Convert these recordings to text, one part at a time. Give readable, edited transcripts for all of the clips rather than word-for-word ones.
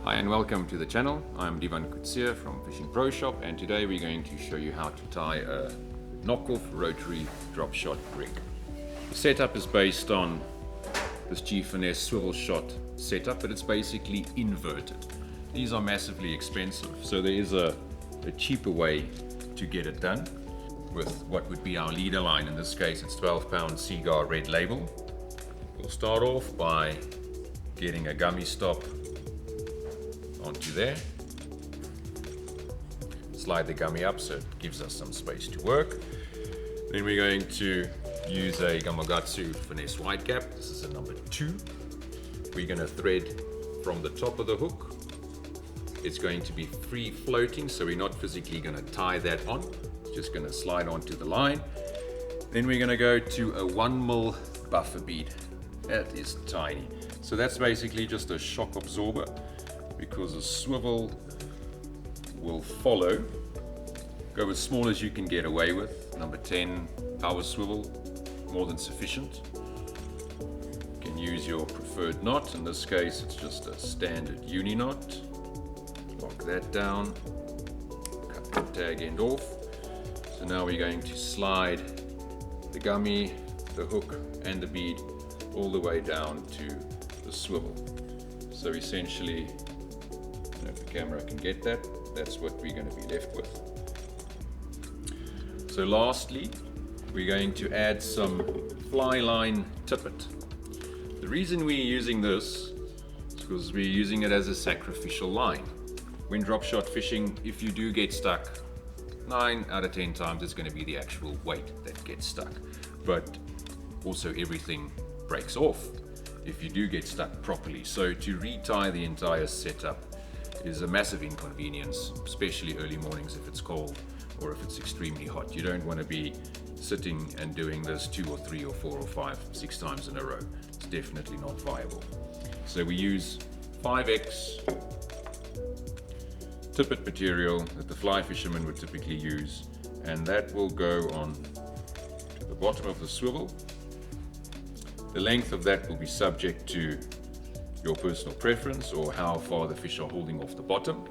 Hi and welcome to the channel. I'm Divan Kutsia from Fishing Pro Shop, and today we're going to show you how to tie a Knock Off Rotary Drop Shot rig. The setup is based on this G-Finesse swivel shot setup, but it's basically inverted. These are massively expensive, so there is a cheaper way to get it done with what would be our leader line. In this case, it's 12-pound Seaguar Red Label. We'll start off by getting a gummy stop onto there. Slide the gummy up so it gives us some space to work. Then we're going to use a Gamakatsu Finesse Wide Gap. This is a number 2. We're going to thread from the top of the hook. It's going to be free floating, so we're not physically going to tie that on. It's just going to slide onto the line. Then we're going to go to a 1mm buffer bead. That is tiny. So that's basically just a shock absorber, because the swivel will follow. Go as small as you can get away with. Number 10 power swivel, more than sufficient. You can use your preferred knot. In this case, it's just a standard uni knot. Lock that down, cut the tag end off. So now we're going to slide the gummy, the hook and the bead all the way down to the swivel. So essentially, if the camera can get that, that's what we're going to be left with. So lastly, we're going to add some fly line tippet. The reason we're using this is because we're using it as a sacrificial line. When drop shot fishing, if you do get stuck, 9 out of 10 times it's going to be the actual weight that gets stuck. But also everything breaks off if you do get stuck properly. So to retie the entire setup is a massive inconvenience, especially early mornings if it's cold or if it's extremely hot. You don't want to be sitting and doing this 2 or 3 or 4 or 5, 6 times in a row. It's definitely not viable. So we use 5X tippet material that the fly fishermen would typically use, and that will go on to the bottom of the swivel. The length of that will be subject to your personal preference or how far the fish are holding off the bottom.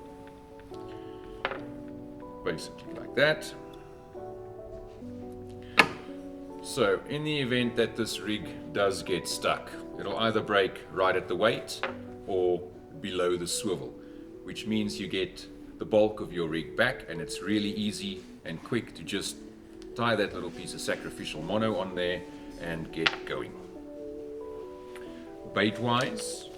Basically like that. So in the event that this rig does get stuck, it'll either break right at the weight or below the swivel, which means you get the bulk of your rig back, and it's really easy and quick to just tie that little piece of sacrificial mono on there and get going. Bait wise,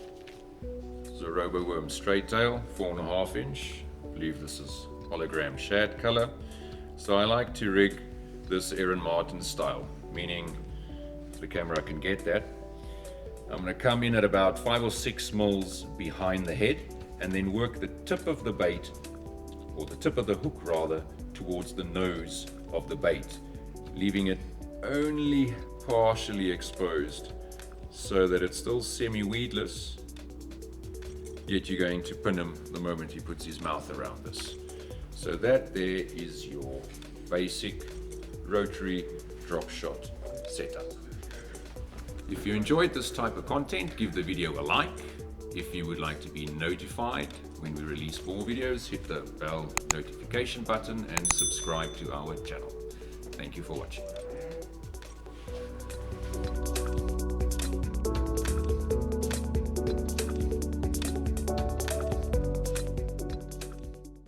it's a Robo Worm straight tail, 4.5 inch. I believe this is hologram shad color. So I like to rig this Aaron Martin style, meaning if the camera can get that, I'm going to come in at about 5 or 6 mils behind the head and then work the tip of the bait, or the tip of the hook rather, towards the nose of the bait, leaving it only partially exposed so that it's still semi-weedless, yet you're going to pin him the moment he puts his mouth around this. So that there is your basic rotary drop shot setup. If you enjoyed this type of content, give the video a like. If you would like to be notified when we release more videos, hit the bell notification button and subscribe to our channel. Thank you for watching.